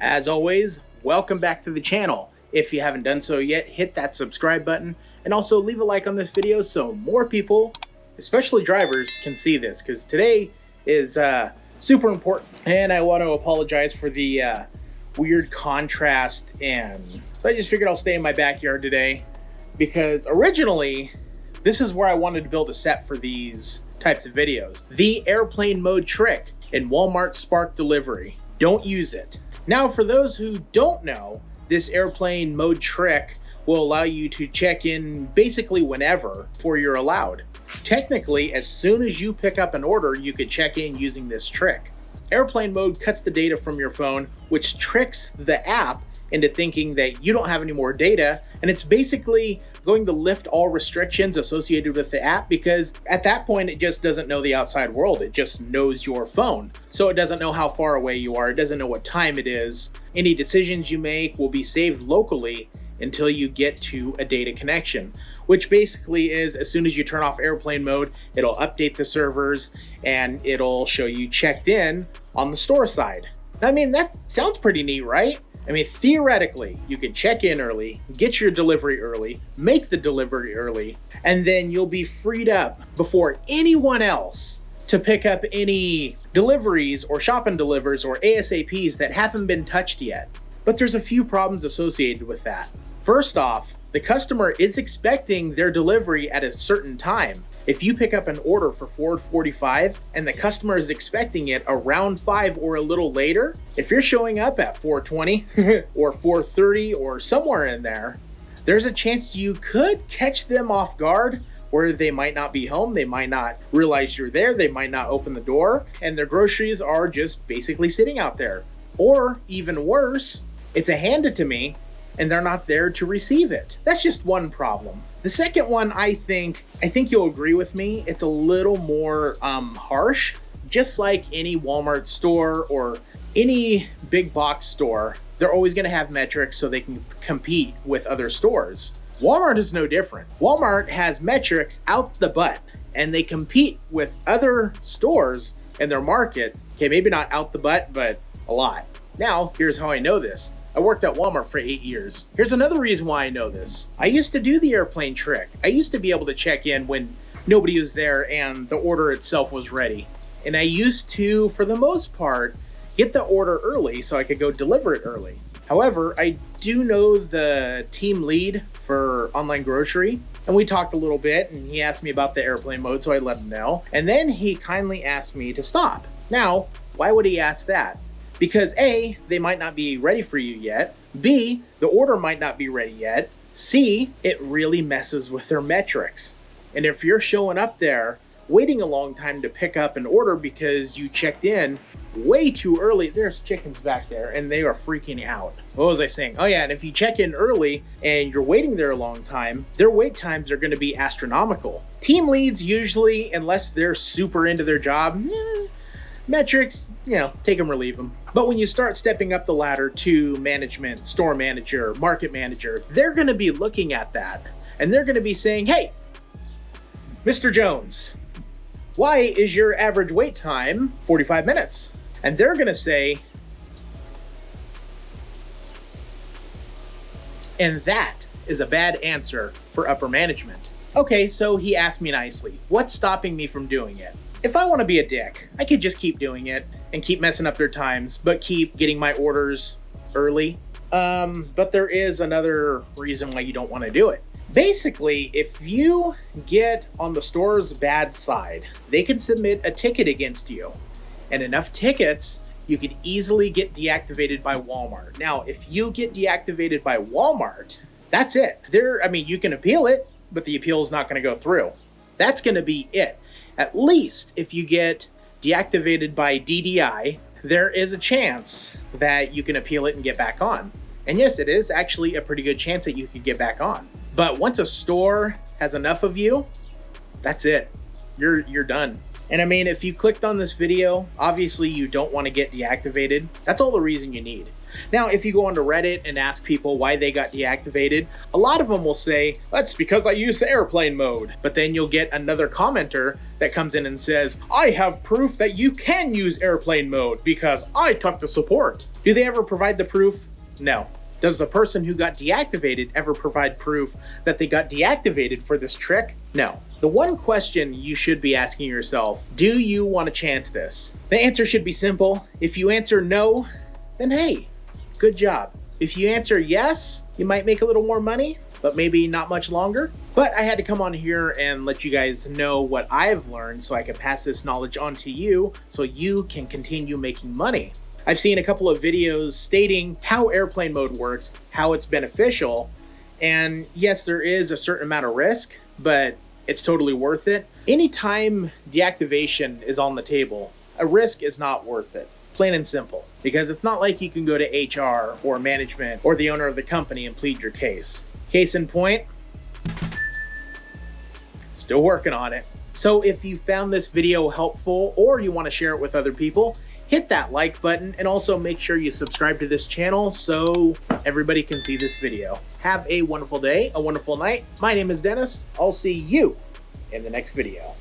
As always, welcome back to the channel. If you haven't done so yet, hit that subscribe button and also leave a like on this video so more people, especially drivers, can see this, because today is super important. And I want to apologize for the weird contrast, and so I just figured I'll stay in my backyard today, because originally this is where I wanted to build a set for these types of videos. The airplane mode trick in Walmart Spark delivery. Don't use it. Now, for those who don't know, this airplane mode trick will allow you to check in basically whenever before you're allowed. Technically, as soon as you pick up an order, you could check in using this trick. Airplane mode cuts the data from your phone, which tricks the app into thinking that you don't have any more data, and it's basically going to lift all restrictions associated with the app, because at that point it just doesn't know the outside world, it just knows your phone. So it doesn't know how far away you are, it doesn't know what time it is. Any decisions you make will be saved locally until you get to a data connection, which basically is, as soon as you turn off airplane mode, it'll update the servers and it'll show you checked in on the store side. I mean, that sounds pretty neat, right? I mean, theoretically, you could check in early, get your delivery early, make the delivery early, and then you'll be freed up before anyone else to pick up any deliveries or shop and delivers or ASAPs that haven't been touched yet. But there's a few problems associated with that. First off, the customer is expecting their delivery at a certain time. If you pick up an order for 4:45 and the customer is expecting it around 5 or a little later, if you're showing up at 4:20 or 4:30 or somewhere in there, there's a chance you could catch them off guard, where they might not be home, they might not realize you're there, they might not open the door, and their groceries are just basically sitting out there. Or even worse, it's a hand it to me and they're not there to receive it. That's just one problem. The second one, I think you'll agree with me, it's a little more harsh. Just like any Walmart store or any big box store, they're always gonna have metrics so they can compete with other stores. Walmart is no different. Walmart has metrics out the butt, and they compete with other stores in their market. Okay, maybe not out the butt, but a lot. Now, here's how I know this. I worked at Walmart for 8 years. Here's another reason why I know this. I used to do the airplane trick. I used to be able to check in when nobody was there and the order itself was ready. And I used to, for the most part, get the order early so I could go deliver it early. However, I do know the team lead for online grocery, and we talked a little bit, and he asked me about the airplane mode, so I let him know. And then he kindly asked me to stop. Now, why would he ask that? Because A, they might not be ready for you yet. B, the order might not be ready yet. C, it really messes with their metrics. And if you're showing up there, waiting a long time to pick up an order because you checked in way too early, there's chickens back there and they are freaking out. What was I saying? Oh yeah, and if you check in early and you're waiting there a long time, their wait times are gonna be astronomical. Team leads usually, unless they're super into their job, metrics, take them or leave them. But when you start stepping up the ladder to management, store manager, market manager, they're gonna be looking at that and they're gonna be saying, hey, Mr. Jones, why is your average wait time 45 minutes? And they're gonna say, and that is a bad answer for upper management. Okay, so he asked me nicely, what's stopping me from doing it? If I want to be a dick, I could just keep doing it and keep messing up their times, but keep getting my orders early. But there is another reason why you don't want to do it. Basically, if you get on the store's bad side, they can submit a ticket against you. And enough tickets, you could easily get deactivated by Walmart. Now, if you get deactivated by Walmart, that's it. You can appeal it, but the appeal is not going to go through. That's going to be it. At least if you get deactivated by DDI, there is a chance that you can appeal it and get back on. And yes, it is actually a pretty good chance that you could get back on. But once a store has enough of you, that's it. You're done. And I mean, if you clicked on this video, obviously you don't want to get deactivated. That's all the reason you need. Now, if you go onto Reddit and ask people why they got deactivated, a lot of them will say, that's because I use the airplane mode. But then you'll get another commenter that comes in and says, I have proof that you can use airplane mode because I took the support. Do they ever provide the proof? No. Does the person who got deactivated ever provide proof that they got deactivated for this trick? No. The one question you should be asking yourself, do you want to chance this? The answer should be simple. If you answer no, then hey, good job. If you answer yes, you might make a little more money, but maybe not much longer. But I had to come on here and let you guys know what I've learned so I can pass this knowledge on to you so you can continue making money. I've seen a couple of videos stating how airplane mode works, how it's beneficial, and yes, there is a certain amount of risk, but it's totally worth it. Anytime deactivation is on the table, a risk is not worth it, plain and simple, because it's not like you can go to HR or management or the owner of the company and plead your case. Case in point, still working on it. So if you found this video helpful or you want to share it with other people, hit that like button and also make sure you subscribe to this channel so everybody can see this video. Have a wonderful day, a wonderful night. My name is Dennis. I'll see you in the next video.